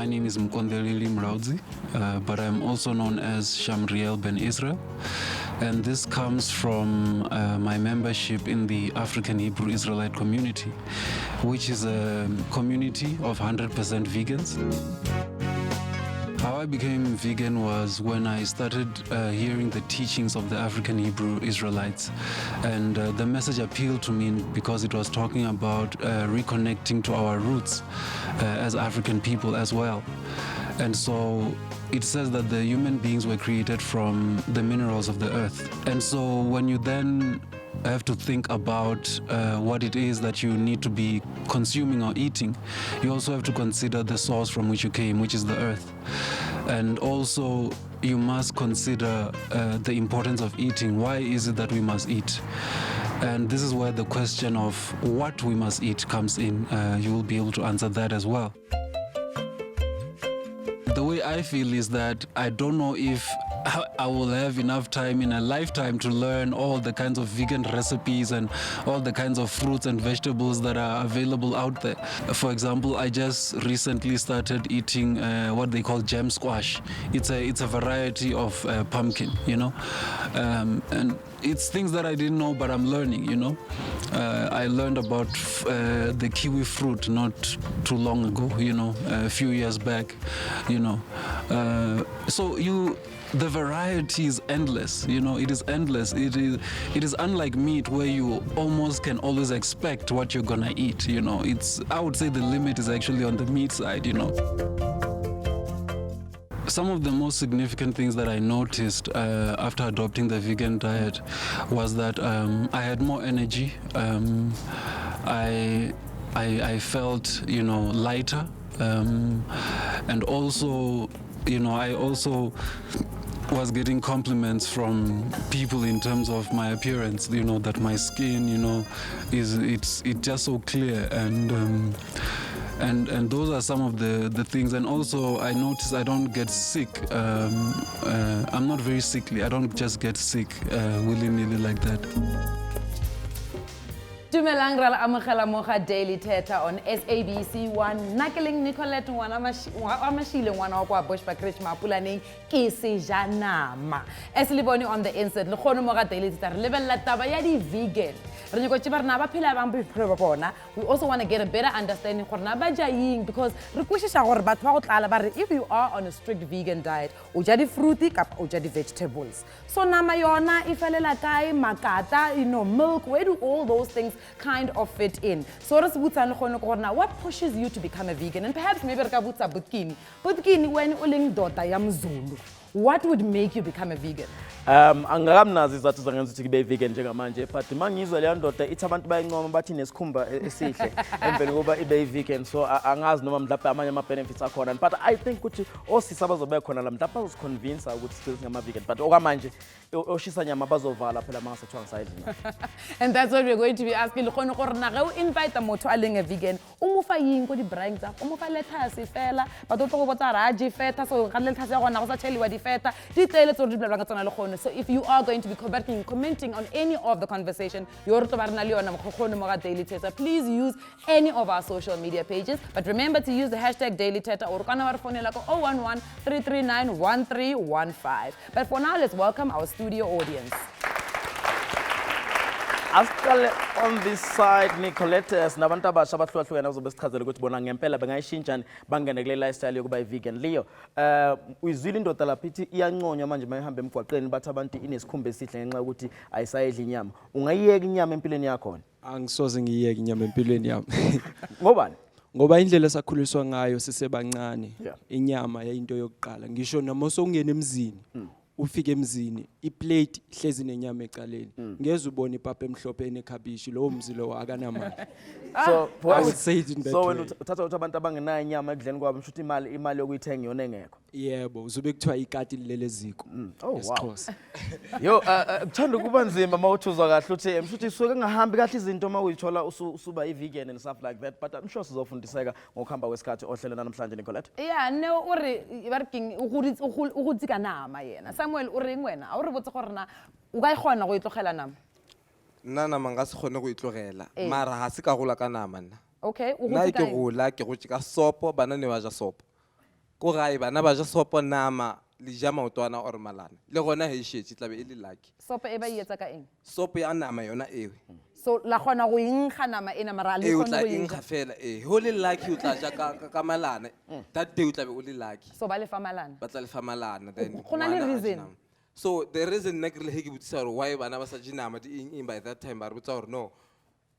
my name is Mkondeleli Mraudzi, but I'm also known as Shamriel Ben Israel. And this comes from my membership in the African Hebrew Israelite community, which is a community of 100% vegans. How I became vegan was when I started hearing the teachings of the African Hebrew Israelites. And the message appealed to me because it was talking about reconnecting to our roots as African people as well. And so it says that the human beings were created from the minerals of the earth. And so when you then have to think about what it is that you need to be consuming or eating, you also have to consider the source from which you came, which is the earth. And also you must consider the importance of eating. Why is it that we must eat? And this is where the question of what we must eat comes in. You will be able to answer that as well. The way I feel is that I don't know if I will have enough time in a lifetime to learn all the kinds of vegan recipes and all the kinds of fruits and vegetables that are available out there. For example, I just recently started eating what they call gem squash. It's a variety of pumpkin, you know, and it's things that I didn't know, but I'm learning, you know. I learned about the kiwi fruit not too long ago, you know, a few years back, you know. The variety is endless, you know, it is endless. It is unlike meat where you almost can always expect what you're gonna eat, you know. I would say the limit is actually on the meat side, you know. Some of the most significant things that I noticed after adopting the vegan diet was that I had more energy. I felt, you know, lighter, and also, you know, I also was getting compliments from people in terms of my appearance, you know, that my skin, you know, it's just so clear, and those are some of the things. And also I notice I don't get sick. I'm not very sickly. I don't just get sick willy-nilly like that. Dumelang ra amogela mo ga Daily Thetha on SABC 1. Nakeling Nicolette ngwana Mashile ngwana wa kwa Bushbuckridge Mapulaneng ke sejanama. As le bone on the insert le kgone mo ga Daily Thetha re lebella taba ya di vegan. Re nyako tshibana ba phela bang bophelo bona. We also want to get a better understanding gore na ba jaying, because re kwishisha gore batho ba go tlala ba re if you are on a strict vegan diet o ja di fruity kapa o ja di vegetables. So nama yona ifelela kae, makata, you know, milk, where do all those things kind of fit in? So what pushes you to become a vegan? And perhaps maybe Kini when uling dota yam Zulu. What would make you become a vegan? Angamnazi izathu zangenza ukuthi ngibe vegan njengamanje, but mangizwa leyo ndoda ithi abantu bayincoma bathi nesikhumba esihle emveni koba ibe vegan, so angazi noma mhlawumbe amanye ama benefits akhona, but I think ukuthi osisi abazobe khona la mhlawumbe bazosiconvince ukuthi singama vegan, but okwamanje oshisa nyama bazovala phela mangasethiwa ngisayidla. And that's what we're going to be asking. Lekgone gore na ge invite motho a leng a vegan o mo fa ying ko di brains tsa o mo fa lettuce fela ba tlo go botsa raji feta, so ga lettuce ya gona go sa tsheliwa di feta di tlele tso di bla ka tsona le gone. So if you are going to be commenting on any of the conversation, please use any of our social media pages. But remember to use the hashtag Daily Thetha or 011-339-1315. But for now, let's welcome our studio audience. On this side, Nicolette, sinabantu abasha abahlukahlukahlukene azobe sichazela ukuthi bona ngempela bengayishintsha bangene kule lifestyle yokuba vegan. Leo, uyizwile indoda lapha ithi iyanconywa manje mayihambe emgwaqeni bathi abantu inesikhumba esihle ngenxa ukuthi ayisayedla inyama. Ungayiyeka inyama empilweni yakho? Angisoze ngiyeke inyama empilweni yami. Ngobani? Ngoba indlela esakhuliswa ngayo sisebancane, inyama yayinto yokuqala. Ngisho noma songena emzini, ufike emzini iplate hlezi nenyama ecaleni, ngeze ubone ipapa emhlophe enekhabishi, lo mzilo akanamali. So I would say it in that way. So uthatha ukuthi abantu abangenayo inyama ekudleni kwabo mshuthi imali yokuyithenga yona engekho. Yebo, uzobe kuthiwa ikati leleziko. Oh wow. Yo, kuthanda kuba nzima mawuthuzwa kahle uthi mshuthi suke ngahambi kahle izinto mawuyithola usuba vegan and stuff like that, but I'm sure sizofundiseka ngokuhamba kwesikhathi ohlelo namhlanje Nicolette. Yeah, no uri ibarking ukutsika nama yena. Samuel uri ngwena a uri botse gore na o ka igona go itlogela nama? Nna nama nga se kgone go itlogela, mara ha se ka gola ka nama nna. Okay, nna ke gola ke go tšika sopo, bana ne ba ja sopo. ko gae bana ba ja sopo nama le ja maotwana or malana le gona he shetse tlabe e le lucky sopo e ba e etsa ka eng sopo ya nama yona ewe so la khona go inkga nama ena mara le e o khona tla go eng inkga ga fela ho le lucky o tla ja ka malana that day o tlabe o le lucky so ba le fa malana ba tla le fa malana then Go na le ngwana a je reason? nama. So the reason nna ke le he ke botsisa hore why bana ba sa je nama di eng by that time ba re botsa hore no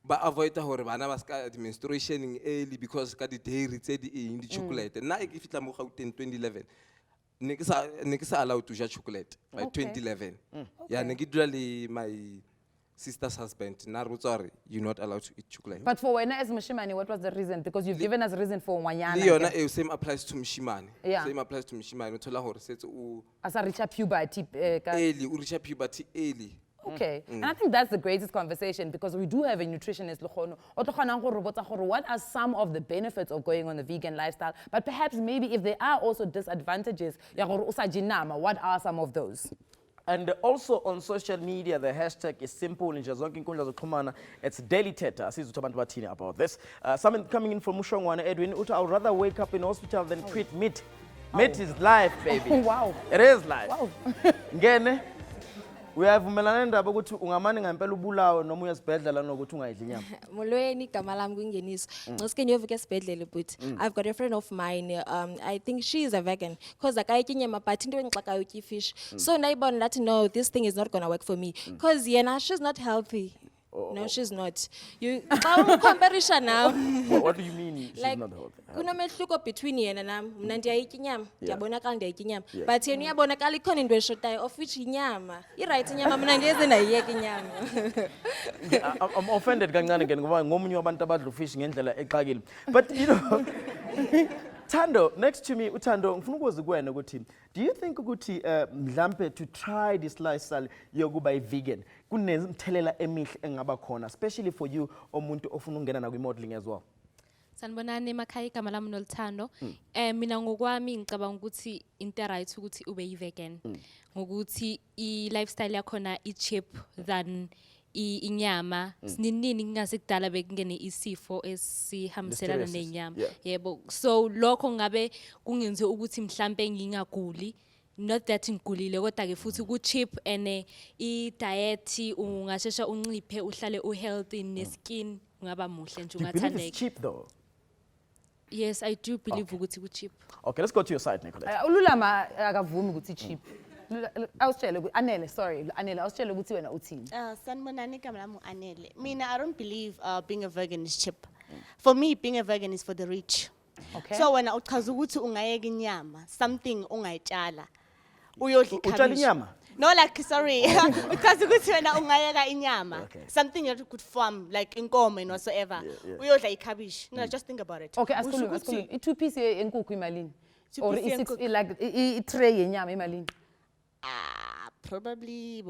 ba avoid hore bana ba ska di menstruation early because ka di dairy tse di eng di chocolate nna e ke fitla mo Gauteng 2011 ne ke sa allowed to ja chocolate by Okay. 2011 yeah ne ke dula le my sister's husband na re botsa hore you're not allowed to eat chocolate but for wena as Moshimane what was the reason because you've given us reason for wanyana le yona same applies to Mshimane Yeah. same applies to Mshimane o thola hore setse o asa richa puberty ka early o reach puberty early. Okay, and I think that's the greatest conversation because we do have a nutritionist, Lekgono. O tlo kgonang go re botsa gore what are some of the benefits of going on the vegan lifestyle? But perhaps maybe if there are also disadvantages, ya gore o sa je nama, what are some of those? And also on social media, the hashtag is simple. It's Daily Thetha. Sizuthabantu about this. Something coming in from Mushongwana, Edwin. Uta, I'd rather wake up in hospital than treat meat. Meat is life, baby. Wow. It is life. Wow. Ngene. Uyavumelana nendaba ukuthi ungamane ngempela ubulawe noma uyesibhedlela nokuthi ungayidli nyama. Molweni igama lami kwingeniso. Ngicike ngiyovuka esibhedlela but I've got a friend of mine I think she is a vegan because akayityi inyama but into engixakayo utyi fish. So nayibona that no this thing is not going to work for me because yena she's not healthy. No, she's not. You comparison now. What do you mean she's Like not healthy? kunomehluko between yena nami mina ndiyayitya inyama ndiyabonakala ndiyayitya inyama but yena uyabonakala ikhona into eshotayo of which inyama i-right inyama mina ngiyeze ndayiyeka inyama. I'm offended kancane again ngoba ngomunye wabantu abadla ufish ngendlela exakile. But you know Thando, next to me, Uthando, ngifuna ukuzi kuwena ukuthi do you think ukuthi mhlambe to try this lifestyle yokuba vegan kunemthelela emihle engaba khona especially for you omuntu ofuna ukungena na kwi-modeling as well? Sanibonani emakhaya igama lami noLthando. Mina ngokwami ngicabanga ukuthi into right ukuthi ube vegan. Ngokuthi i-lifestyle yakhona i-cheap than inyama sininini kungasekudala bekungene isifo esihambiselana nenyama yebo so lokho ngabe kungenze ukuthi mhlambe ngingaguli not that ngigulile kodwa ke futhi ku cheap ene I diet ungashesha unciphe uhlale healthy neskin ungaba muhle nje ungathandeka. It's cheap though. Yes, I do believe ukuthi ku cheap. Okay, let's go to your side, Nicolette. Ululama akavumi ukuthi cheap. Awusitshele Anele, sorry, Anele, awusitshele ukuthi wena uthini. Sanibonani igama lami Anele. Mina I don't believe being a vegan is cheap. For me being a vegan is for the rich. Okay. So wena uchaza ukuthi ungayeka inyama, something ungayitshala. Uyodla Utshala ikhabishi. inyama? No, like sorry. Uchaza ukuthi wena ungayeka inyama. Something you could farm like inkomo and whatsoever. Uyodla ikhabishi. No, just think about it. Okay, asikhulume. I 2 piece yenkukhu imalini? Or is it like I tray yenyama imalini? Probably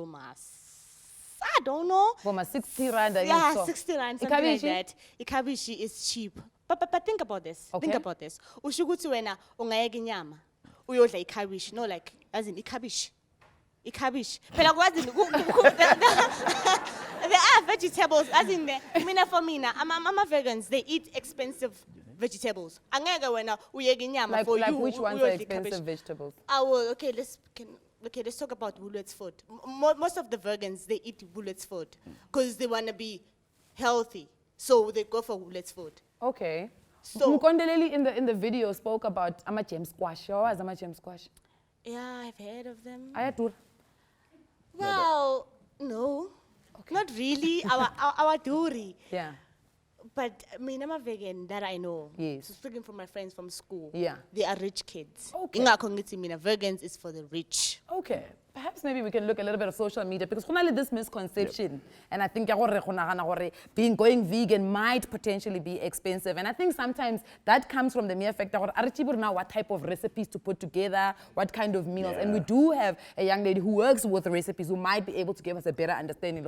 I don't know. Boma 60 rand Yeah, so. 60 rand, something like that. Ikabishi is cheap. But think about this. Okay. Think about this. Ushukuthi wena ungayeka inyama. Uyodla ikabishi. No, like as in ikabishi. Ikabishi. Phela kwazi there are vegetables as in mina for mina ama vegans they eat expensive vegetables. Angeke wena uyeka inyama for like you. which ones are expensive vegetables? Okay, let's talk about Woolworths food. Most of the vegans, they eat Woolworths food because they want to be healthy. So they go for Woolworths food. Okay. So Mkondeleli in the video spoke about gem squash. What is gem squash? yeah, I've heard of them. Ayatur. Well, no, not really. Our duri. Yeah. But I mean, I'm a vegan that I know. Yes. So speaking from my friends from school. Yeah. They are rich kids. Okay. Ingakho ngithi mina vegans is for the rich. Okay. Perhaps maybe we can look a little bit of social media because there's this misconception. And I think going vegan might potentially be expensive. And I think sometimes that comes from the mere fact that now what type of recipes to put together, what kind of meals. And we do have a young lady who works with recipes who might be able to give us a better understanding.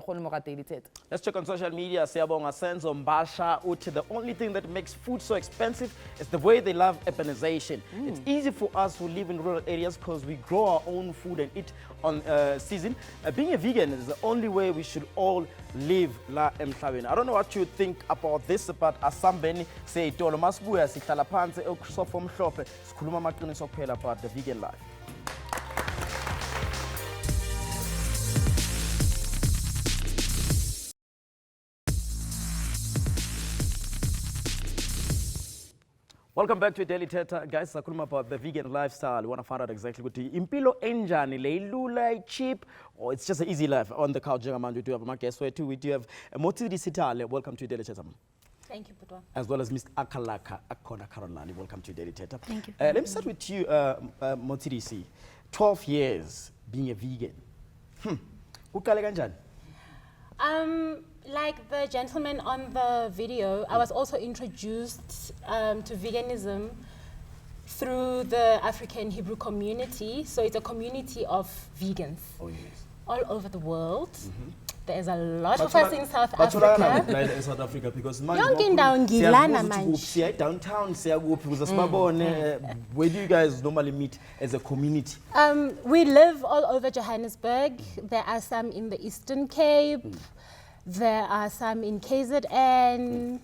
Let's check on social media. Siyabonga Senzo Mbasha uthi the only thing that makes food so expensive is the way they love urbanization. It's easy for us who live in rural areas because we grow our own food and eat on season. Being a vegan is the only way we should all live la emhlabeni. I don't know what you think about this, but asambeni say itolo masibuya sihlala phansi eChristopher Mhlophe sikhuluma amaqiniso kuphela about the vegan life. Welcome back to Daily Thetha. Guys, sakhuluma about the vegan lifestyle. We want to find out exactly what impilo enjani leilula cheap or it's just an easy life on the couch. We do have my guest where too. We do have Motiri Sitale. Welcome to Daily Thetha. Thank you, Putwa. As well as Mr. Akalaka Akona Karolani. Welcome to Daily Thetha. Thank you. Let me start with you, Motiri. 12 years being a vegan. Ukale kanjani? Like the gentleman on the video, I was also introduced to veganism through the African Hebrew community. So it's a community of vegans all over the world. There's a lot of us in South Africa. In South Africa because downtown, where do you guys normally meet as a community? We live all over Johannesburg. There are some in the Eastern Cape. There are some in KZN.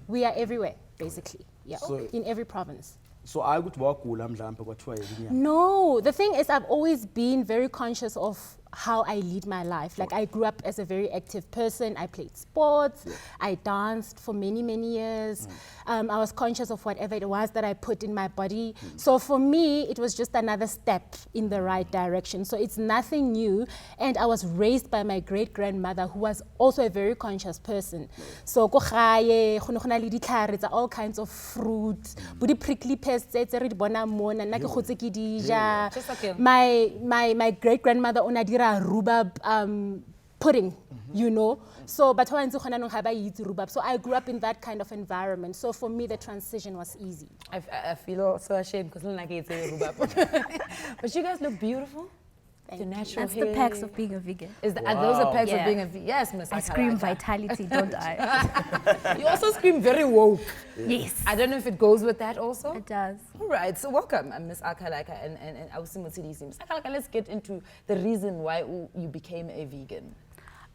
We are everywhere, basically. Yeah, in every province. So I would walk. No, the thing is I've always been very conscious of how I lead my life. Like I grew up as a very active person. I played sports. I danced for many, many years. I was conscious of whatever it was that I put in my body. So for me, it was just another step in the right direction. So it's nothing new. And I was raised by my great-grandmother who was also a very conscious person. So all kinds of fruit, prickly pests, my great-grandmother onadira rhubarb pudding, you know. So, but so I grew up in that kind of environment. So for me, the transition was easy. I feel so ashamed because I don't say rhubarb. But you guys look beautiful. The natural That's hair. the perks of being a vegan. Are those the perks of being a vegan? Yes, Miss I scream vitality, don't I? You also scream very woke. Yes. I don't know if it goes with that also. It does. All right, so welcome, Ms. Akalaka and Ausimotsidisi. Ms. Akalaka, let's get into the reason why you became a vegan.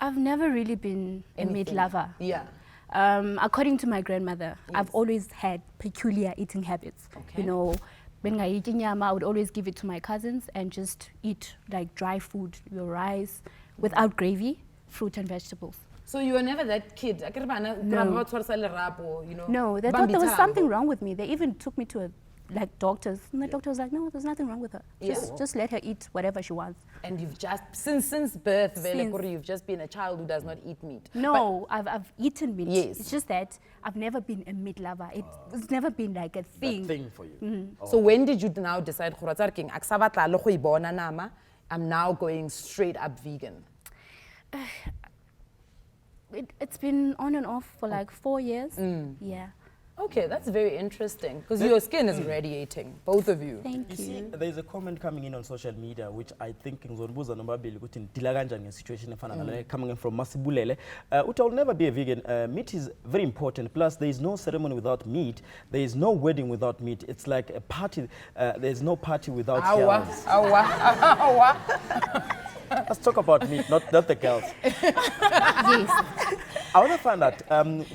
I've never really been a meat lover. Yeah. According to my grandmother, I've always had peculiar eating habits. Okay. You know, when I eat nyama, I would always give it to my cousins and just eat like dry food, your rice, without gravy, fruit and vegetables. So you were never that kid? No. No, No, they thought there was something wrong with me. They even took me to doctors, and the doctor was like, no, there's nothing wrong with her. Just let her eat whatever she wants. And you've just, since birth, you've just been a child who does not eat meat. No, I've eaten meat. Yes. It's just that I've never been a meat lover. It's never been like a thing. That thing for you. So when did you now decide, I'm now going straight up vegan? It's been on and off for like 4 years. Yeah. Okay, that's very interesting because your skin is radiating, both of you. Thank You see, there's a comment coming in on social media which I think situation coming in from Masibulele. Uta will never be a vegan. Meat is very important. Plus, there is no ceremony without meat. There is no wedding without meat. It's like a party. There's no party without girls. Let's talk about meat, not the girls. Yes. I want to find out.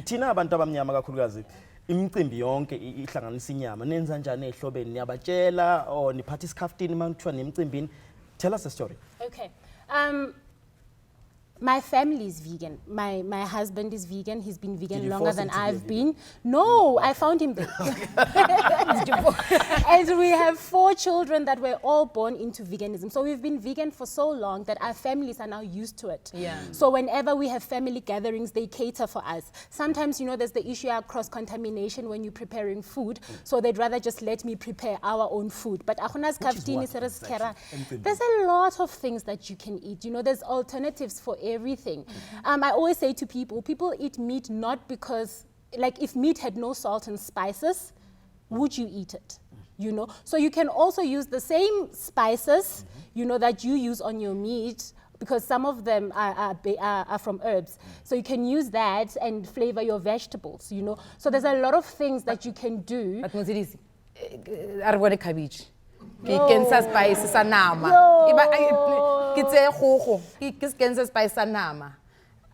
Tina abantu abamnyama kakhulukazi imicimbi yonke ihlanganisa inyama nenza njani ehlobeni niyabatshela or niphatha isikhaftini mangithiwa nemicimbini. Tell us a story. Okay. My family is vegan. My husband is vegan. He's been vegan longer than I've been. No, I found him there. And we have 4 children that were all born into veganism. So we've been vegan for so long that our families are now used to it. Yeah. So whenever we have family gatherings, they cater for us. Sometimes, you know, there's the issue of cross-contamination when you're preparing food. So they'd rather just let me prepare our own food. But there's a lot of things that you can eat. You know, there's alternatives for everything. I always say to people eat meat not because, like, if meat had no salt and spices, would you eat it? You know, so you can also use the same spices, you know, that you use on your meat, because some of them are from herbs. So you can use that and flavor your vegetables, you know. So there's a lot of things that you can do. But Mzansi, organic cabbage. Ke kensa spice sa nama. Ke tse kgogo. Ke kensa spice sa nama.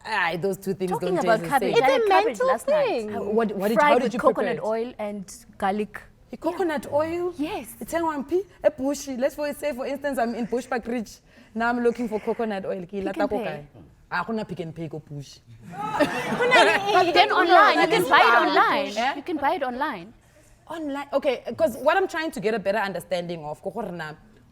Ay, those two things Talking don't about taste the cabbage, same. I had a cabbage mental last thing. night. How Fried did with you prepare coconut it? oil and garlic. Coconut oil? Yes. It's one p a bushy. Let's say for instance I'm in Bushbuck Ridge. Now I'm looking for coconut oil. Ki lata ko kae? Ah, kuna Pick n Pay ko push. But then online, you can buy it online. Eh? You can buy it online. Online, okay, because what I'm trying to get a better understanding of,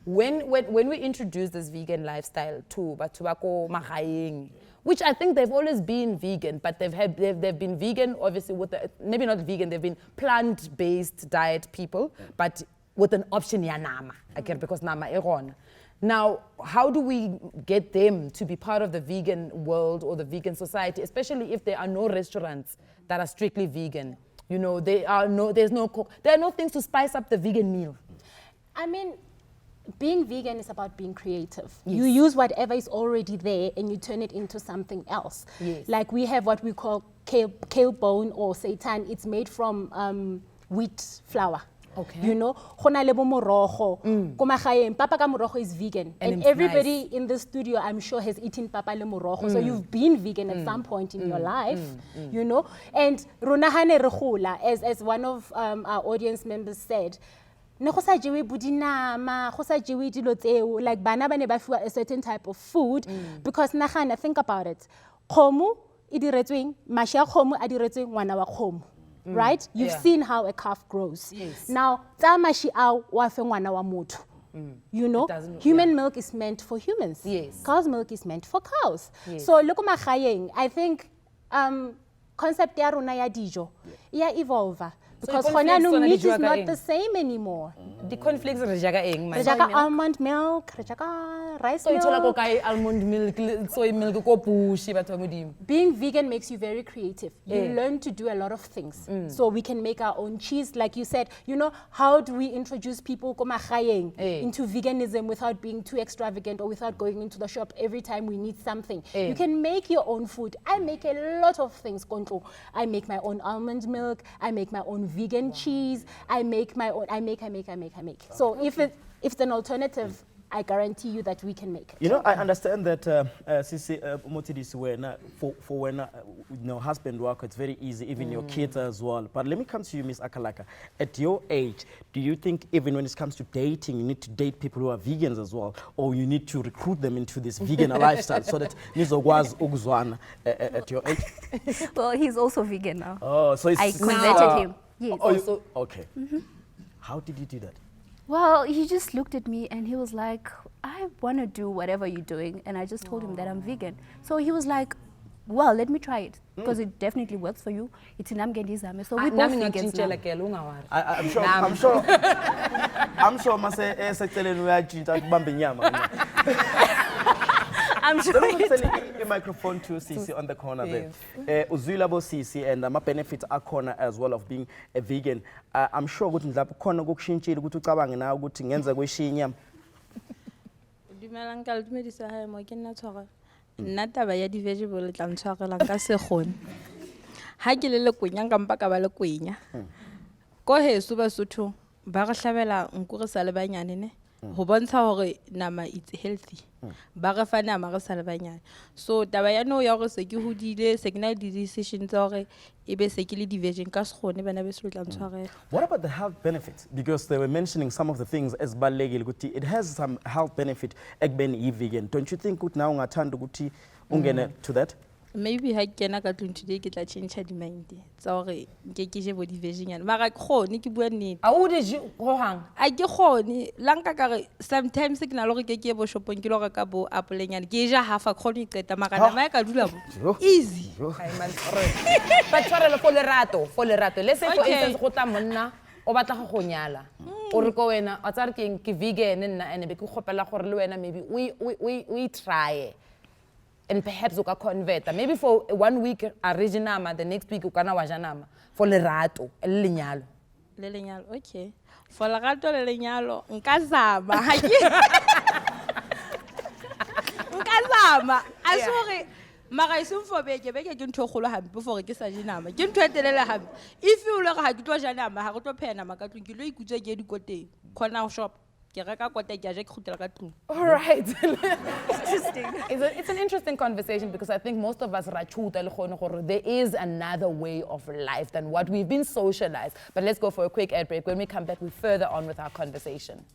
when we introduced this vegan lifestyle to Batubako Mahaying, which I think they've always been vegan, but they've been vegan, obviously, maybe not vegan, they've been plant-based diet people, but with an option yanama, again, because nama eron. Now, how do we get them to be part of the vegan world or the vegan society, especially if there are no restaurants that are strictly vegan? You know, there are no things to spice up the vegan meal. I mean, being vegan is about being creative. Yes. You use whatever is already there and you turn it into something else. Yes. Like we have what we call kale bone or seitan. It's made from wheat flour. Okay. You know, Hona lebo morogo. Papa ka morogo is vegan. And it's everybody nice. in the studio, I'm sure, has eaten papa le morogo. So you've been vegan at some point in your life, you know. And Runahane Rehula, as one of our audience members said, like bana ba ne ba fiwa a certain type of food because nagana, think about it. Khomo e diretsweng mashe a khomo a diretsweng ngwana wa khomo. Right? You've seen how a calf grows. Yes. Now, tsa mashi a wa fe ngwana wa motho. You know, human milk is meant for humans. Yes. Cow's milk is meant for cows. Yes. So look at I think concept ya rona ya dijo ya evolve. Because meat is not the same anymore. The conflicts are jaga eng, Re jaka almond milk, re jaka rice so itola ko milk. kai almond milk, soy milk ko pushi batho modimo. Being vegan makes you very creative. You Yeah. learn to do a lot of things. So we can make our own cheese. Like you said, you know, how do we introduce people into veganism without being too extravagant or without going into the shop every time we need something? You can make your own food. I make a lot of things, Kontro. I make my own almond milk. I make my own vegan cheese. I make my own, I make. So if it's an alternative, I guarantee you that we can make it. You know, I understand that for when husband work, it's very easy, even your kids as well. But let me come to you, Miss Akalaka. At your age, do you think even when it comes to dating, you need to date people who are vegans as well, or you need to recruit them into this vegan lifestyle so that Nizogwaz Ugzwana at your age? Well, he's also vegan now. Oh, so it's I converted him. Yes. Oh, okay. How did you do that? Well, he just looked at me and he was like, I want to do whatever you're doing. And I just told him that I'm vegan. So he was like, well, let me try it because it definitely works for you. It's in Amgendizame. So we both vegans now. I'm sure I'm sure. Let me send a microphone to Sisi on the corner there. Uzwilabo Sisi and my benefits are corner as well of being a vegan. I'm sure good nzapho khona kokushintshe ukuthi ucabange nawe ukuthi ngenza kweshinya. Dumelang ka le dumedisa hae mo ke nna tshwara. Nna taba ya di vegetable tla ntshwarela ka se kgone. Ha ke le lekwenya ka mpa ka ba lekwenya. Ko heso ba Sotho ba re hlabela nku re sa le banyane ne. Ho bontsha hore nama it's healthy. Ba re fa nama re sa le banyane. So taba ya no ya hore se ke hodile se ke na di decisions hore ebe se ke le di vegan ka se kgone bana be se tla ntshwarela. What about the health benefits? Because they were mentioning some of the things as ballegile ukuthi it has some health benefit ekubeni vegan. Don't you think ukuthi now ungathanda ukuthi ungene to that? Maybe ha kena ka tlung today ke tla change di mind tsa hore nke ke je bo di vegan mara ke khone ke bua nnete A o de ho hang. a ke khone lanka ka re sometimes ke na le gore ke bo shopong ke lo ka bo apple nyane ke ja half a khone qeta mara nama ya ka dula bo easy Ai man. Ba tshwarela for lerato. Let's say for instance go tla monna o batla go nyala. O re ko wena a tsare ke vegan nna ene be ke khopela gore le wena maybe we try. And perhaps you can convert. Maybe for 1 week originama, the next week you can wajanama. For lerato, le lenyalo. Okay, for lerato le lenyalo nka zama asore mara isum for beke ke ntho kholo hampe before ke sa jinama ke ntho etelele hampe if you le ga ke tlo janama ha go tlo phena nama ka tlung ke lo ikutse ke dikoteng khona shop ke reka kota ke a ja ke khutela ka tlung. All right. Interesting. It's an interesting conversation because I think most of us there is another way of life than what we've been socialized. But let's go for a quick ad break. When we come back, we further on with our conversation.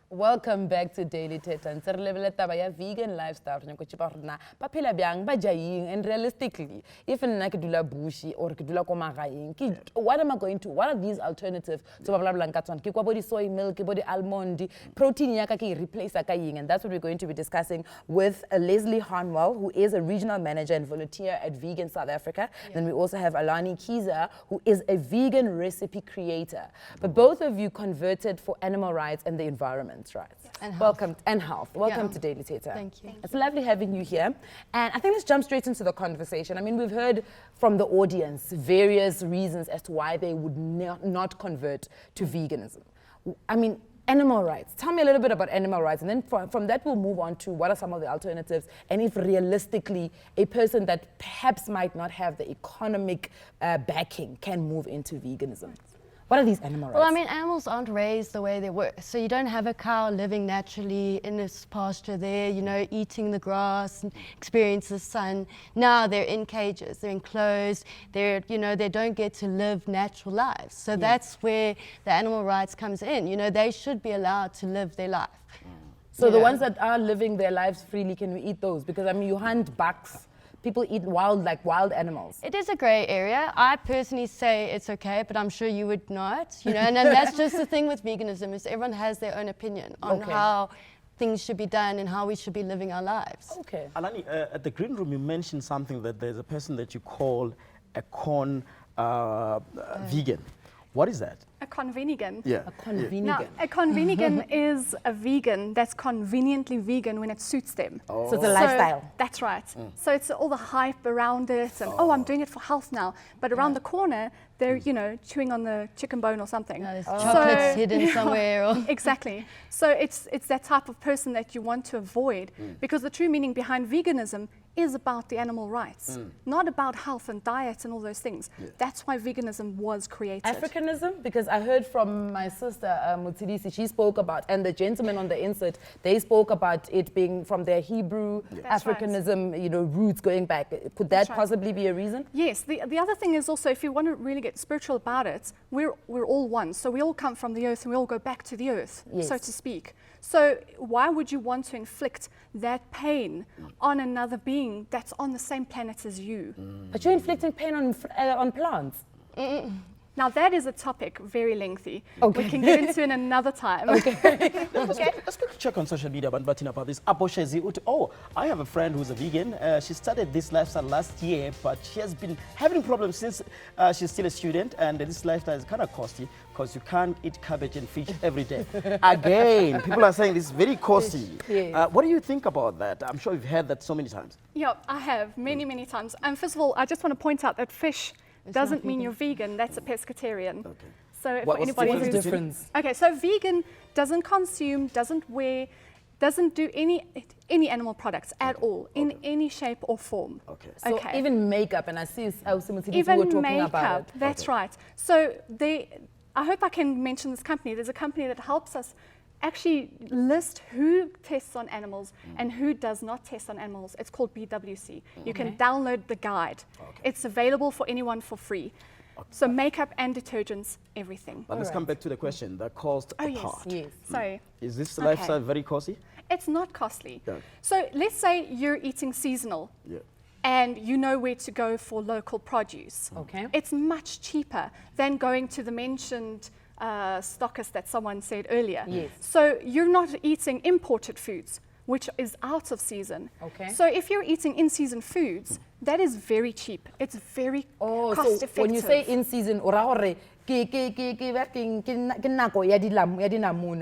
Welcome back to Daily Thetha. Ntse re lebeletse taba ya vegan lifestyle re nyako tseba hore na ba phela byang ba jaing, and realistically if nna ke dula bushi or ke dula ko magaeng what am I going to, what are these alternatives to ba bla ka tsona ke kwa bo di soy milk bo di almond protein ya ka ke replace ka ying, and that's what we're going to be discussing with Leslie Harnwell, who is a regional manager and volunteer at Vegan South Africa. Then we also have Alani Kiza, who is a vegan recipe creator. But both of you converted for animal rights and the environment. Right. And health. Welcome, and health. Welcome to Daily Thetha. Thank you. It's lovely having you here. And I think let's jump straight into the conversation. I mean, we've heard from the audience various reasons as to why they would not convert to veganism. I mean, animal rights. Tell me a little bit about animal rights, and then from that we'll move on to what are some of the alternatives, and if realistically a person that perhaps might not have the economic backing can move into veganism. What are these animal rights? Well, I mean, animals aren't raised the way they were. So you don't have a cow living naturally in this pasture there, you know, eating the grass, and experience the sun. Now they're in cages, they're enclosed, they're, you know, they don't get to live natural lives. So that's where the animal rights comes in. You know, they should be allowed to live their life. So the ones that are living their lives freely, can we eat those? Because I mean, you hunt bucks. People eat wild animals. It is a grey area. I personally say it's okay, but I'm sure you would not. You know, and that's just the thing with veganism, is everyone has their own opinion on how things should be done and how we should be living our lives. Okay. Alani, at the green room, you mentioned something that there's a person that you call a corn vegan. What is that? A convenigan. Yeah. A convenigan. Now, a convenigan is a vegan that's conveniently vegan when it suits them. So it's a lifestyle. That's right. So it's all the hype around it, and I'm doing it for health now. But around the corner, they're, you know, chewing on the chicken bone or something. There's chocolates hidden somewhere. Or Exactly. So it's that type of person that you want to avoid, because the true meaning behind veganism is about the animal rights, not about health and diet and all those things. That's why veganism was created. Africanism, because I heard from my sister Mutsidisi, she spoke about, and the gentleman on the insert, they spoke about it being from their Hebrew Africanism, you know, roots going back. Could that possibly be a reason? Yes. The other thing is also, if you want to really get spiritual about it, we're all one. So we all come from the earth and we all go back to the earth, so to speak. So why would you want to inflict that pain on another being that's on the same planet as you? But you're inflicting pain on plants. Now that is a topic very lengthy. We can get into in another time. Let's quickly check on social media about this. Oh, I have a friend who's a vegan. She started this lifestyle last year, but she has been having problems since she's still a student, and this lifestyle is kind of costly because you can't eat cabbage and fish every day. Again, people are saying this is very costly. What do you think about that? I'm sure you've heard that so many times. Yeah, I have many times. And first of all, I just want to point out that fish doesn't mean you're vegan. That's a pescatarian. Okay. So for anybody who's difference? Okay, so vegan doesn't consume, doesn't wear, doesn't do any animal products at all in any shape or form. Okay. So even makeup, and I see Mutsidisi even were talking makeup, about it. That's right. So I hope I can mention this company. There's a company that helps us actually list who tests on animals and who does not test on animals. It's called BWC. You can download the guide. It's available for anyone for free. So makeup and detergents, everything. But let's come back to the question, the cost part. Yes. Sorry. Is this lifestyle very costly? It's not costly. So let's say you're eating seasonal. And you know where to go for local produce. It's much cheaper than going to the mentioned stockist that someone said earlier. So you're not eating imported foods, which is out of season. So if you're eating in-season foods, that is very cheap. It's very cost effective. So when you say in-season,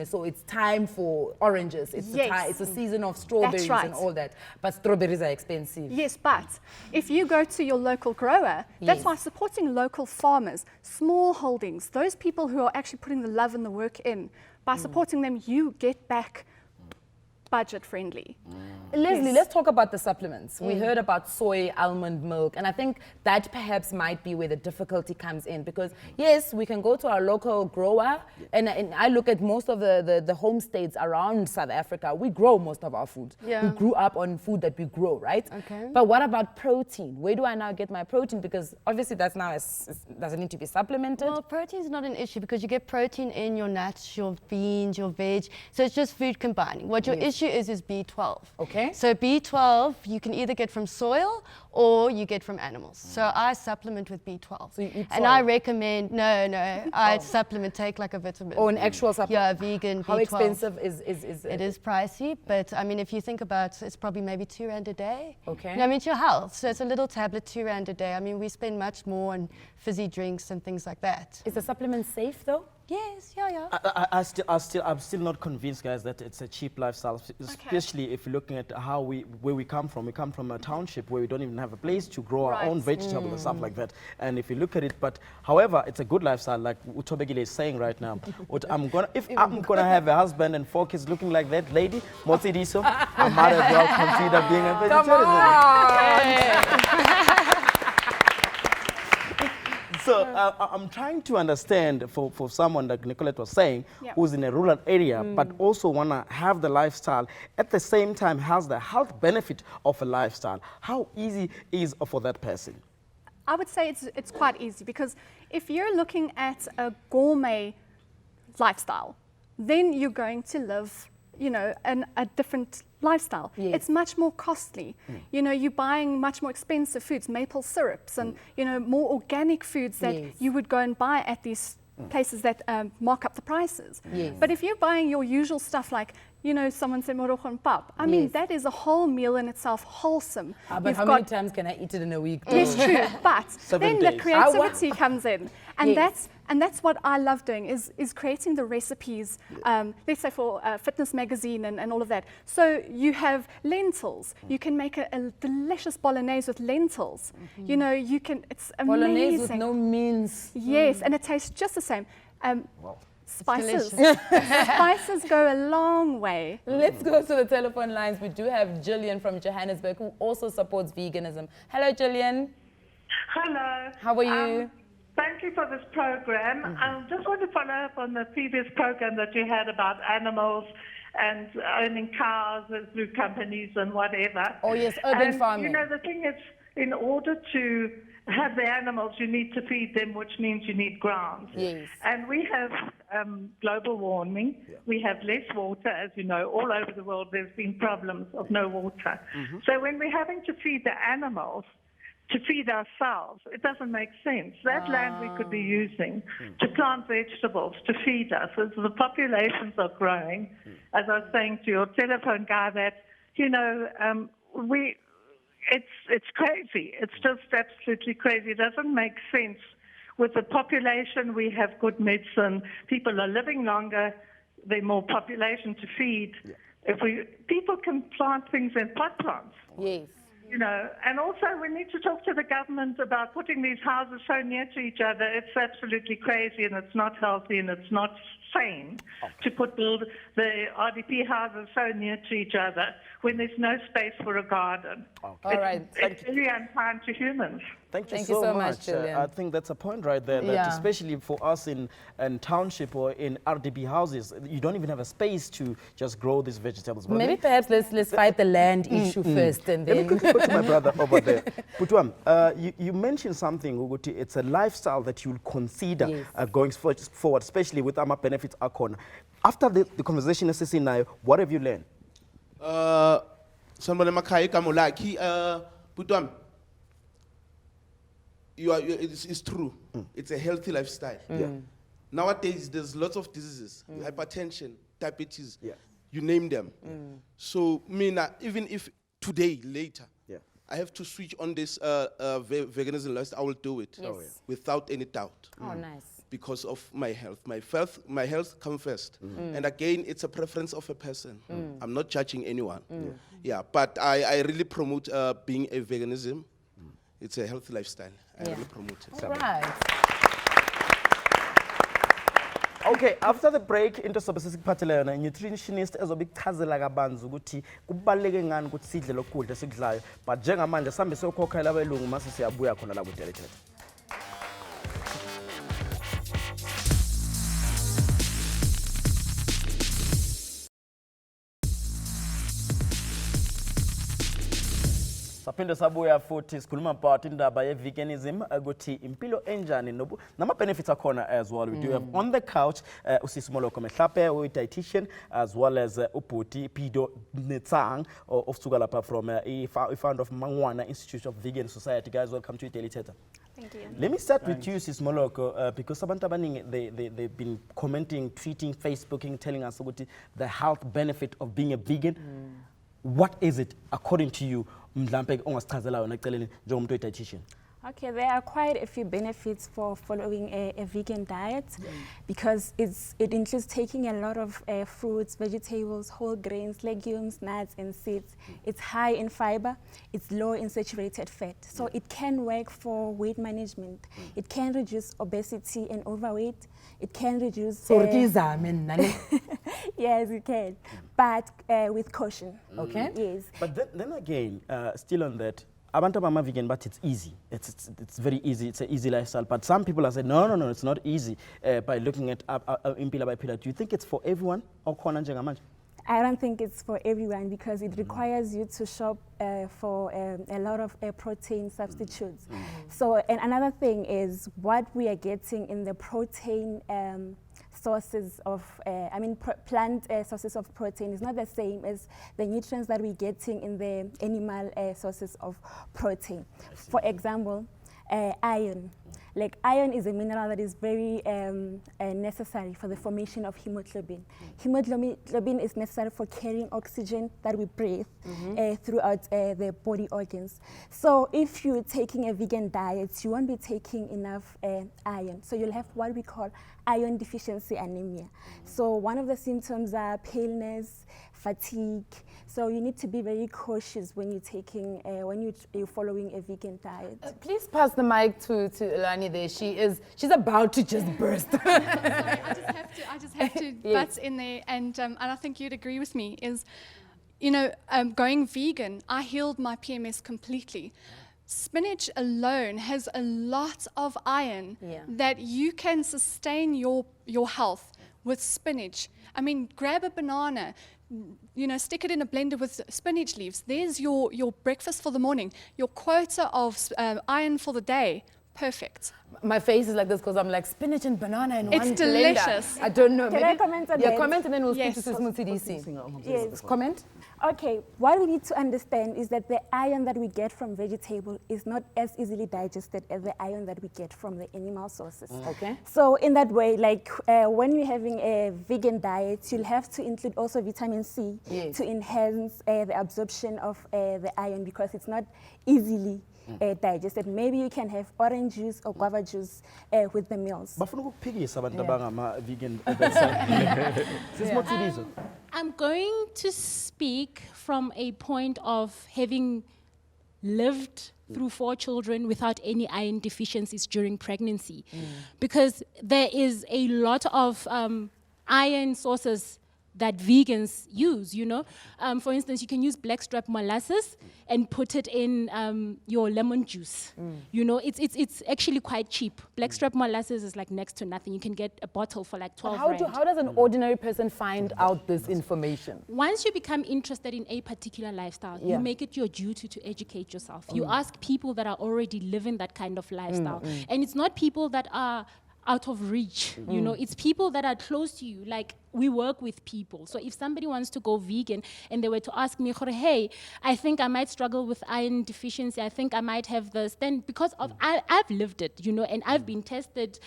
so it's time for oranges. It's a season of strawberries and all that. But strawberries are expensive. Yes, but if you go to your local grower, that's why supporting local farmers, small holdings, those people who are actually putting the love and the work in, by supporting them, you get back budget friendly. Leslie, Yes. let's talk about the supplements. We heard about soy, almond milk, and I think that perhaps might be where the difficulty comes in because, yes, we can go to our local grower, and I look at most of the homesteads around South Africa. We grow most of our food. Yeah. We grew up on food that we grow, right? Okay. But what about protein? Where do I now get my protein? Because obviously that's now, does it need to be supplemented? Well, protein is not an issue because you get protein in your nuts, your beans, your veg. So it's just food combining. What your issue is B12. Okay. So B12 you can either get from soil or you get from animals. So I supplement with B12. So you eat and soil? I recommend, no, I supplement, take like a vitamin. Or an actual supplement? Yeah, vegan How B12. expensive is It is pricey, but I mean, if you think about it's probably maybe R2 a day. Okay. You know, I mean, it's your health. So it's a little tablet, R2 a day. I mean, we spend much more on fizzy drinks and things like that. Is the supplement safe though? Yes, yeah. I'm still not convinced, guys, that it's a cheap lifestyle, especially if you're looking at where we come from. We come from a township where we don't even have a place to grow our own vegetables and stuff like that. And if you look at it, but however, it's a good lifestyle, like Utobegile is saying right now. If I'm gonna have a husband and 4 kids looking like that lady, Motsidiso, I might as well consider being a vegetarian. So I'm trying to understand for someone like Nicolette was saying, who's in a rural area, but also want to have the lifestyle, at the same time has the health benefit of a lifestyle. How easy is for that person? I would say it's quite easy because if you're looking at a gourmet lifestyle, then you're going to live, you know, a different lifestyle. Yes. It's much more costly. You know, you're buying much more expensive foods, maple syrups and, you know, more organic foods that you would go and buy at these places that mark up the prices. Yes. But if you're buying your usual stuff like, you know, someone said morogo and pap. I mean, that is a whole meal in itself, wholesome. But how many times can I eat it in a week? Yes, true. But 7 then days. the creativity comes in, and Yes. that's what I love doing is creating the recipes. Let's say for Fitness Magazine and all of that. So you have lentils. You can make a delicious bolognese with lentils. You know, you can. It's amazing. Bolognese with no mince. Yes, and it tastes just the same. Spices. Spices go a long way. Let's go to the telephone lines. We do have Gillian from Johannesburg who also supports veganism. Hello, Gillian. Hello. How are you? Thank you for this program. I just want to follow up on the previous program that you had about animals and owning cows through companies and whatever. Oh, yes, urban farming. You know, the thing is, in order to have the animals, you need to feed them, which means you need ground. Yes. And we have global warming. We have less water, as you know. All over the world, there's been problems of no water. So when we're having to feed the animals, to feed ourselves, it doesn't make sense. That land we could be using to plant vegetables, to feed us. As the populations are growing, as I was saying to your telephone guy, that, you know, it's crazy. It's just absolutely crazy. It doesn't make sense. With the population, we have good medicine. People are living longer. There's more population to feed. People can plant things in pot plants. Yes. You know, and also we need to talk to the government about putting these houses so near to each other. It's absolutely crazy, and it's not healthy, and it's not sane to build the RDP houses so near to each other when there's no space for a garden. All right. It's really unkind to humans. Thank you Thank so you so much. much, Gillian. I think that's a point right there, that especially for us in township or in RDP houses, you don't even have a space to just grow these vegetables. But Maybe perhaps let's fight the land issue first and then... Let me go to my brother over there. Putwam, you mentioned something, Uguti, it's a lifestyle that you'll consider going forward, especially with our benefits Akon. After the conversation now, what have you learned? Somebody makai kamulaki Putwam. It's true. It's a healthy lifestyle. Nowadays, there's lots of diseases, hypertension, diabetes, you name them. So, even if today, later, I have to switch on this veganism lifestyle, I will do it without any doubt. Oh, nice. Because of my health. My health comes first. And again, it's a preference of a person. I'm not judging anyone. But I really promote being a veganism. It's a healthy lifestyle. I really promote it. All right. Okay, after the break, into sobe sesiphathele yona nutritionist ezobichazela kabanzi ukuthi kubaleke ngani ukuthi sidle lokudla esikudlayo, but njengamanje sambe sokhokhela abelungu mase siyabuya khona la ku Daily Thetha. Saphinde sabuya futhi sikhuluma about indaba ye-veganism ukuthi impilo enjani nama-benefits akhona as well. We do have on the couch Usisi Moloko Mehlape, dietitian, as well as Uputi Pido Netsang of Sugalapa from founder of Mangwana Institute of Vegan Society. Guys, welcome to Daily Thetha. Thank you. Let me start with you, Sis Moloko, because they've been commenting, tweeting, Facebooking, telling us about the health benefit of being a vegan. What is it, according to you? Okay, there are quite a few benefits for following a vegan diet because it includes taking a lot of fruits, vegetables, whole grains, legumes, nuts, and seeds. It's high in fiber, it's low in saturated fat. So it can work for weight management. It can reduce obesity and overweight. It can reduce... Yes, it can, but with caution. Okay. Yes. But then again, still on that, abantu abama vegan, but it's easy. It's very easy. It's an easy lifestyle. But some people are saying, no, it's not easy. By looking at Impila by Pila, do you think it's for everyone? Or I don't think it's for everyone because it requires you to shop for a lot of protein substitutes. So, and another thing is what we are getting in the protein sources of, plant sources of protein is not the same as the nutrients that we're getting in the animal sources of protein. For example, iron. Like iron is a mineral that is very necessary for the formation of hemoglobin. Hemoglobin is necessary for carrying oxygen that we breathe throughout the body organs. So if you're taking a vegan diet, you won't be taking enough iron. So you'll have what we call iron deficiency anemia. So one of the symptoms are paleness, fatigue. So you need to be very cautious when you're taking, when you're following a vegan diet. Please pass the mic to Elani there. She's about to just burst. Sorry, I just have to butt in there, and I think you'd agree with me, is, going vegan, I healed my PMS completely. Spinach alone has a lot of iron that you can sustain your health with spinach. I mean, grab a banana, stick it in a blender with spinach leaves. There's your breakfast for the morning, your quota of iron for the day. Perfect. My face is like this because I'm like spinach and banana in one blender. It's delicious. I don't know. Can I comment on that? Yeah, comment and then we'll speak to Sis Yes. Yes. Comment. Okay, what we need to understand is that the iron that we get from vegetable is not as easily digested as the iron that we get from the animal sources. Okay. So in that way, like when you're having a vegan diet, you'll have to include also vitamin C to enhance the absorption of the iron because it's not easily digested. Maybe you can have orange juice or guava juice with the meals. I'm going to speak from a point of having lived through 4 children without any iron deficiencies during pregnancy, because there is a lot of iron sources that vegans use, For instance, you can use blackstrap molasses and put it in your lemon juice. It's actually quite cheap. Blackstrap molasses is like next to nothing. You can get a bottle for like 12 rand. How does an ordinary person find out this information? Once you become interested in a particular lifestyle, you make it your duty to educate yourself. You ask people that are already living that kind of lifestyle. And it's not people that are out of reach, it's people that are close to you. Like, we work with people. So if somebody wants to go vegan and they were to ask me, hey, I think I might struggle with iron deficiency, I think I might have this, then because of I've lived it, and I've been tested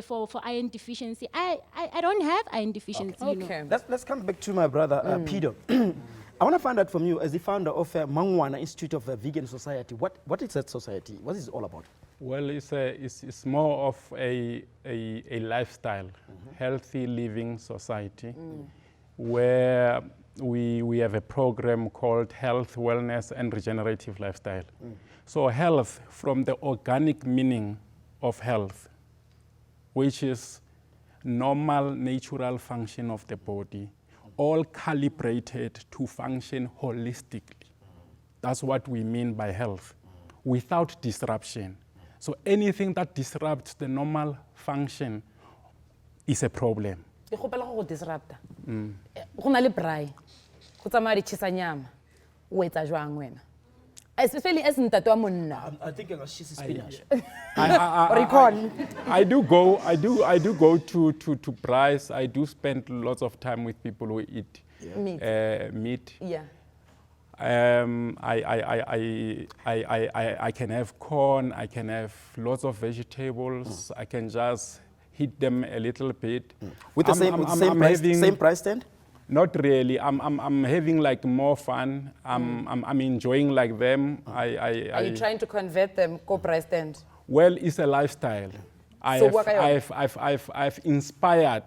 for iron deficiency. I don't have iron deficiency. Okay. Let's come back to my brother, Pido. I want to find out from you, as the founder of Mangwana Institute of Vegan Society, what is that society? What is it all about? Well, it's more of a lifestyle, healthy living society, where we have a program called Health, Wellness and Regenerative Lifestyle. So health, from the organic meaning of health, which is normal, natural function of the body, all calibrated to function holistically. That's what we mean by health, without disruption. So anything that disrupts the normal function is a problem. Ke kgopela go disrupta. Go na le braai. Go tsamaya di tshisa nyama. O etsa jwang wena? Especially as ntate wa monna. I think I got cheesy spinach. I do go to braais. I do spend lots of time with people who eat meat. Yeah. I can have corn, I can have lots of vegetables, I can just heat them a little bit. With the same price stand? Not really. I'm having like more fun. I'm enjoying like them. Are you trying to convert them co-price stand? Well, it's a lifestyle. I've inspired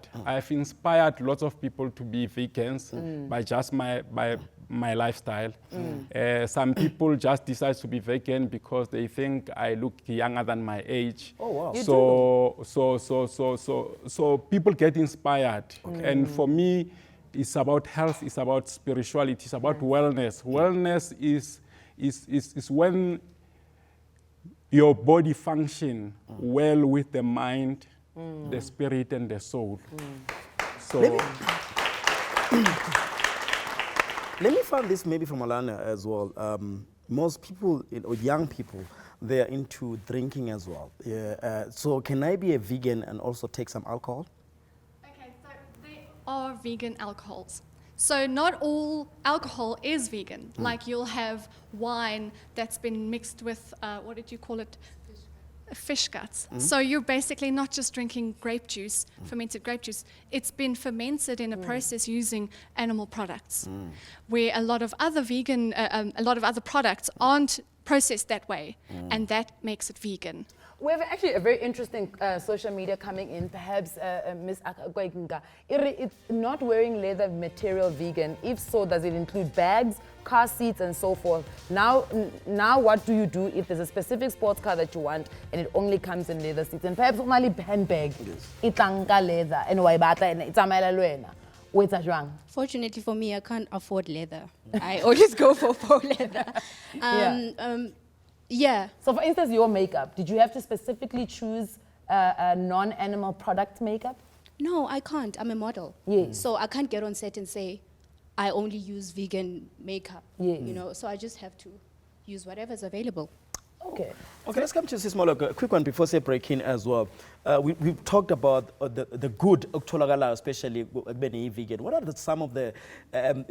lots of people to be vegans by just my lifestyle. Some people just decide to be vegan because they think I look younger than my age. Oh wow! So people get inspired, and for me, it's about health. It's about spirituality. It's about wellness. Wellness is when your body function well with the mind, the spirit, and the soul. So. Let me find this maybe from Alana as well. Most people, or young people, they're into drinking as well. So can I be a vegan and also take some alcohol? Okay, so there are vegan alcohols. So not all alcohol is vegan. Like you'll have wine that's been mixed with, what did you call it? Fish guts. So you're basically not just drinking grape juice, fermented grape juice. It's been fermented in a process using animal products, where a lot of other vegan, a lot of other products aren't processed that way, and that makes it vegan. We have actually a very interesting social media coming in. Perhaps Ms. Akagwenga, it's not wearing leather material vegan. If so, does it include bags, car seats, and so forth? Now what do you do if there's a specific sports car that you want and it only comes in leather seats? And perhaps only handbag, it's leather, and it's a Fortunately for me, I can't afford leather. I always go for faux leather. Yeah. So for instance, your makeup, did you have to specifically choose a non-animal product makeup? No, I can't. I'm a model. Yes. So I can't get on set and say, I only use vegan makeup. Yes. You know, so I just have to use whatever's available. Okay. Okay, let's come to this small, a quick one before say break in as well. We've talked about the good, especially being vegan. What are some of the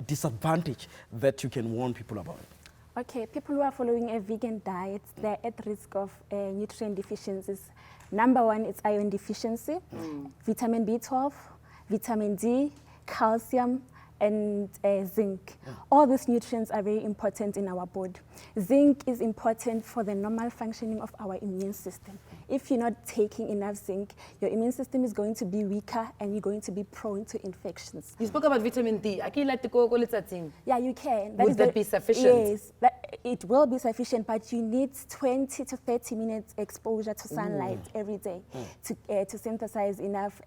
disadvantages that you can warn people about? Okay, people who are following a vegan diet, they're at risk of nutrient deficiencies. Number one is iron deficiency, vitamin B12, vitamin D, calcium, and zinc. All these nutrients are very important in our body. Zinc is important for the normal functioning of our immune system. If you're not taking enough zinc, your immune system is going to be weaker and you're going to be prone to infections. You spoke about vitamin D. Yeah, you can. Would that be sufficient? Yes, it will be sufficient, but you need 20 to 30 minutes exposure to sunlight every day to synthesize enough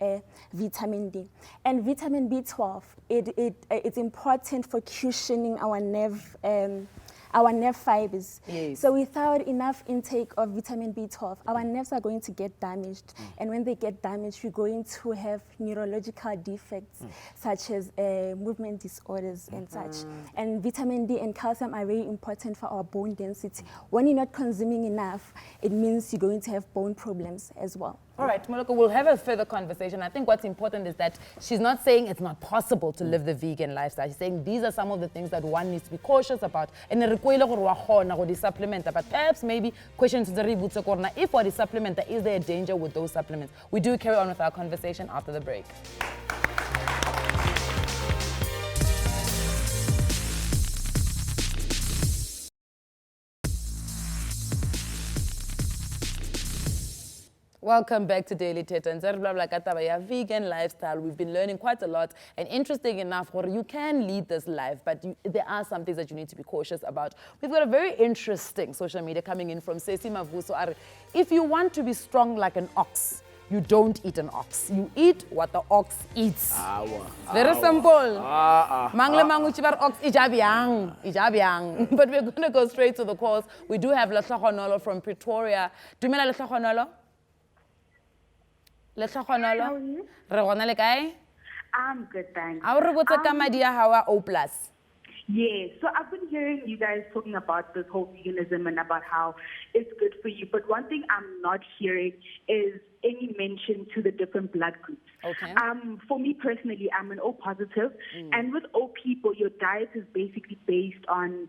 vitamin D. And vitamin B12, it's important for cushioning our nerve fibers. Yes. So without enough intake of vitamin B12, our nerves are going to get damaged. And when they get damaged, we're going to have neurological defects, such as movement disorders and such. And vitamin D and calcium are very important for our bone density. When you're not consuming enough, it means you're going to have bone problems as well. All right, Moloko, we'll have a further conversation. I think what's important is that she's not saying it's not possible to live the vegan lifestyle. She's saying these are some of the things that one needs to be cautious about. And but perhaps maybe questions to the reboot corner. If what is supplement, is there a danger with those supplements? We do carry on with our conversation after the break. Welcome back to Daily Thetha. And vegan lifestyle. We've been learning quite a lot. And interesting enough, you can lead this life, but there are some things that you need to be cautious about. We've got a very interesting social media coming in from Sesi Mavuso. If you want to be strong like an ox, you don't eat an ox. You eat what the ox eats. Very simple. Mang le mang uchi bar ox ijabyang. But we're going to go straight to the calls. We do have Letlhogonolo from Pretoria. Dumela Letlhogonolo. Letlhogonolo. Re gona le kae? I'm good, thanks. A re botsa ka madi a hawa O+. Yeah, so I've been hearing you guys talking about this whole veganism and about how it's good for you. But one thing I'm not hearing is any mention to the different blood groups. Okay. For me personally, I'm an O positive, and with O people, your diet is basically based on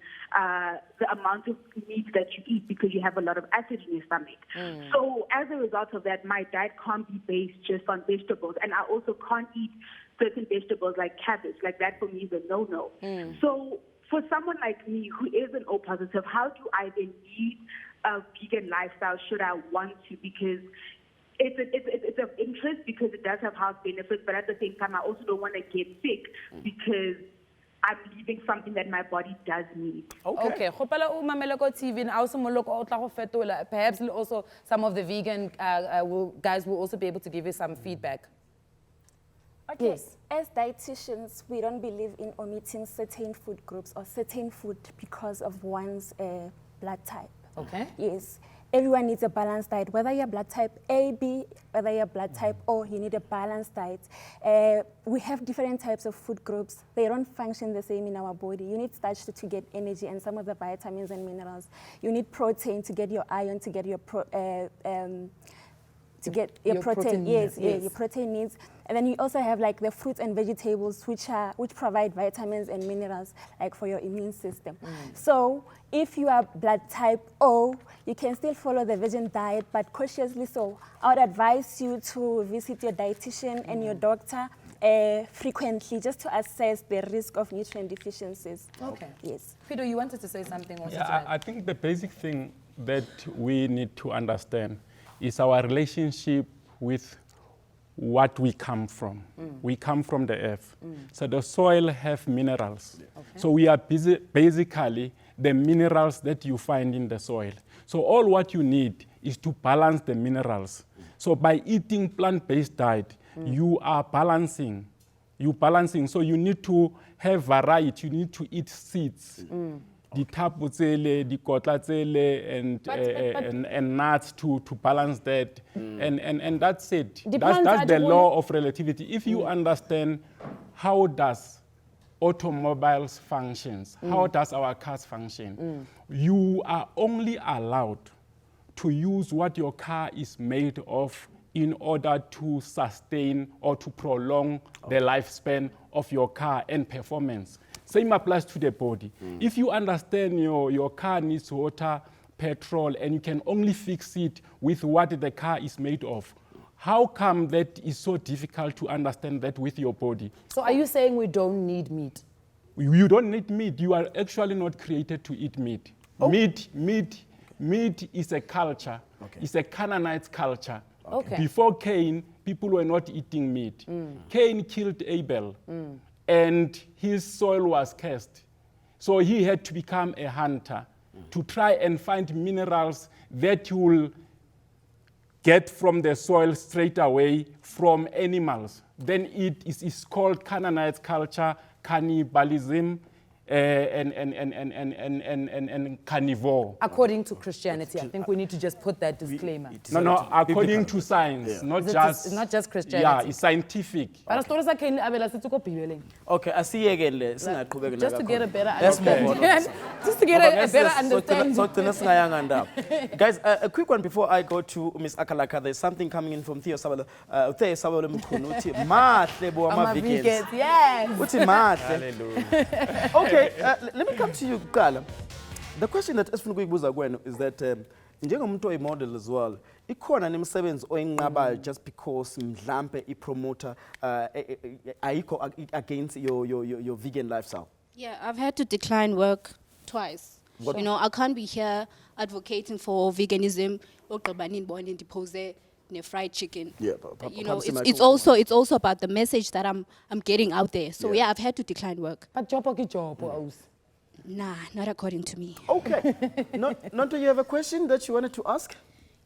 the amount of meat that you eat because you have a lot of acid in your stomach. So as a result of that, my diet can't be based just on vegetables, and I also can't eat certain vegetables like cabbage. Like that for me is a no-no. So for someone like me who is an O positive, how do I then lead a vegan lifestyle should I want to? Because it's of interest because it does have health benefits, but at the same time, I also don't want to get sick because I'm leaving something that my body does need. Okay. Khopela o mamele ko TV na also moloko o tla go fetola. Perhaps also some of the vegan guys will also be able to give you some feedback. Okay. Yes. As dietitians, we don't believe in omitting certain food groups or certain food because of one's blood type. Okay. Yes. Everyone needs a balanced diet. Whether you're blood type A, B, whether you're blood type O, you need a balanced diet. We have different types of food groups. They don't function the same in our body. You need starch to get energy and some of the vitamins and minerals. You need protein to get your iron, to get your protein. Yes, your protein needs. And then you also have like the fruits and vegetables which provide vitamins and minerals like for your immune system. So if you are blood type O, you can still follow the vegan diet, but cautiously so. I would advise you to visit your dietitian and your doctor frequently just to assess the risk of nutrient deficiencies. Okay. Yes. Fido, you wanted to say something also. Yeah, I think the basic thing that we need to understand is our relationship with what we come from. We come from the earth. So the soil have minerals. So we are basically the minerals that you find in the soil. So all what you need is to balance the minerals. So by eating plant-based diet, you are balancing. So you need to have variety. You need to eat seeds. The tapu tsele, the kotla tsele, and nuts to balance that. And that's it. That's the law of relativity. If you understand how does automobiles functions, how does our cars function, you are only allowed to use what your car is made of in order to sustain or to prolong the lifespan of your car and performance. Same applies to the body. If you understand your car needs water, petrol, and you can only fix it with what the car is made of, how come that is so difficult to understand that with your body? So are you saying we don't need meat? You don't need meat. You are actually not created to eat meat. Meat is a culture. It's a Canaanite culture. Before Cain, people were not eating meat. Cain killed Abel. And his soil was cursed. So he had to become a hunter to try and find minerals that you will get from the soil straight away from animals. Then it is called Canaanite culture, cannibalism, and carnivore. According to Christianity, I think we need to just put that disclaimer. No, according to science, not just Christianity. Yeah, it's scientific. Okay, I see again. Just to get a better understanding. Just to get a better understanding. Guys, a quick one before I go to Ms. Akalaka. There's something coming in from Thetha. Yes. Hallelujah. Okay, let me come to you, Kala. The question that is that njengomuntu oyi-model as well, ikhona nemisebenzi oyinqabayo just because mhlampe i-promoter ayikho against your vegan lifestyle? Yeah, I've had to decline work twice. You know, I can't be here advocating for veganism. Fried chicken. Yeah, you know, it's also about the message that I'm getting out there. So yeah, I've had to decline work. But Nah, not according to me. Okay. Not do you have a question that you wanted to ask?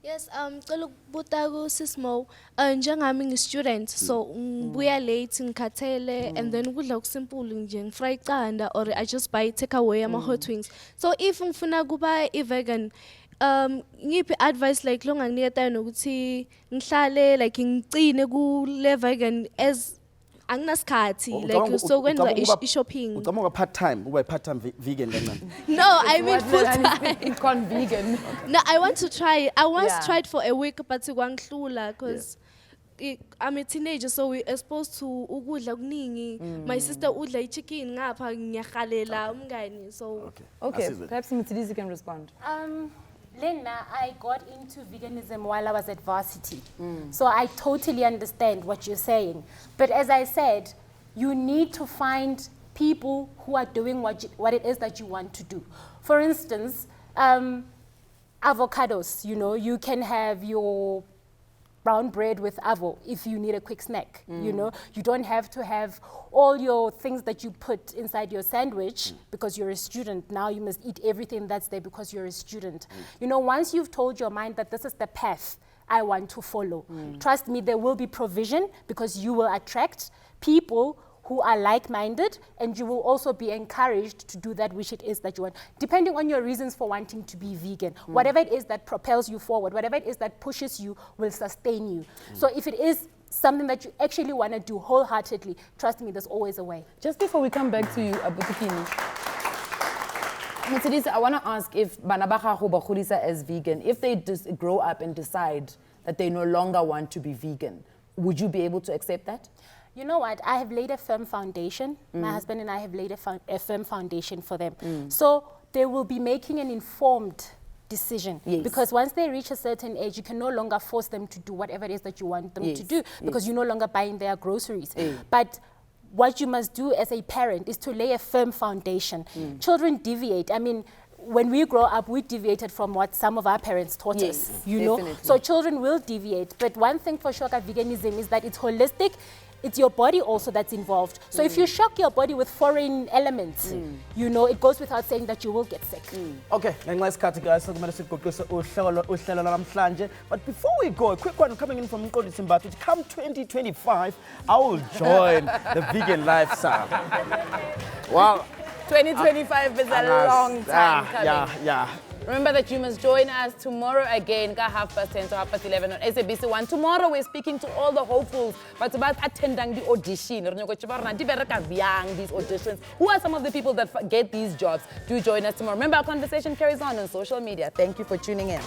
Yes, cela ukubuta kusismo njengami ngi-student so ngibuya late ngikhathele and then ukudla okusimple nje ngifry iqanda or I just buy takeaway ama-hot wings. So if ngifuna kuba i-vegan ngiphi advice like lo nganginiketa nokuthi ngihlale like ngicine kule vegan as anginasikhathi like so kwenza i-shopping. Ucabanga part-time, ube part-time vegan kancane. No, I mean full-time. Icon vegan. No, I want to try. I once tried for a week, but kwangihlula because I'm a teenager, so we're exposed to ukudla kuningi. My sister udla chicken ngapha ngiyahalela umngani. So okay, perhaps Mzansi can respond. Lena, I got into veganism while I was at varsity. So I totally understand what you're saying. But as I said, you need to find people who are doing what it is that you want to do. For instance, avocados, you know, you can have your brown bread with avo if you need a quick snack, you know. You don't have to have all your things that you put inside your sandwich because you're a student. Now you must eat everything that's there because you're a student. You know, once you've told your mind that this is the path I want to follow, trust me, there will be provision because you will attract people who are like-minded, and you will also be encouraged to do that which it is that you want, depending on your reasons for wanting to be vegan. Whatever it is that propels you forward, whatever it is that pushes you will sustain you. So if it is something that you actually want to do wholeheartedly, trust me, there's always a way. Just before we come back to you, Kini, Mzansi, I want to ask if bana ba gago ba godisa as vegan, if they just grow up and decide that they no longer want to be vegan, would you be able to accept that? You know what? I have laid a firm foundation. My husband and I have laid a firm foundation for them. So they will be making an informed decision. Because once they reach a certain age, you can no longer force them to do whatever it is that you want them to do because you're no longer buying their groceries. But what you must do as a parent is to lay a firm foundation. Children deviate. I mean, when we grow up, we deviated from what some of our parents taught us, you know? So children will deviate. But one thing for sure about veganism is that it's holistic. It's your body also that's involved. So if you shock your body with foreign elements, you know, it goes without saying that you will get sick. Okay, nice cut, guys. But before we go, a quick one coming in from Nkoli Simbatu. Come 2025, I will join the vegan lifestyle. Wow. 2025 is a long time coming. Yeah. Remember that you must join us tomorrow again, 10:30 to 11:30 on SABC1. Tomorrow we're speaking to all the hopefuls, but about attending the audition. These auditions. Who are some of the people that get these jobs? Do join us tomorrow. Remember, our conversation carries on social media. Thank you for tuning in.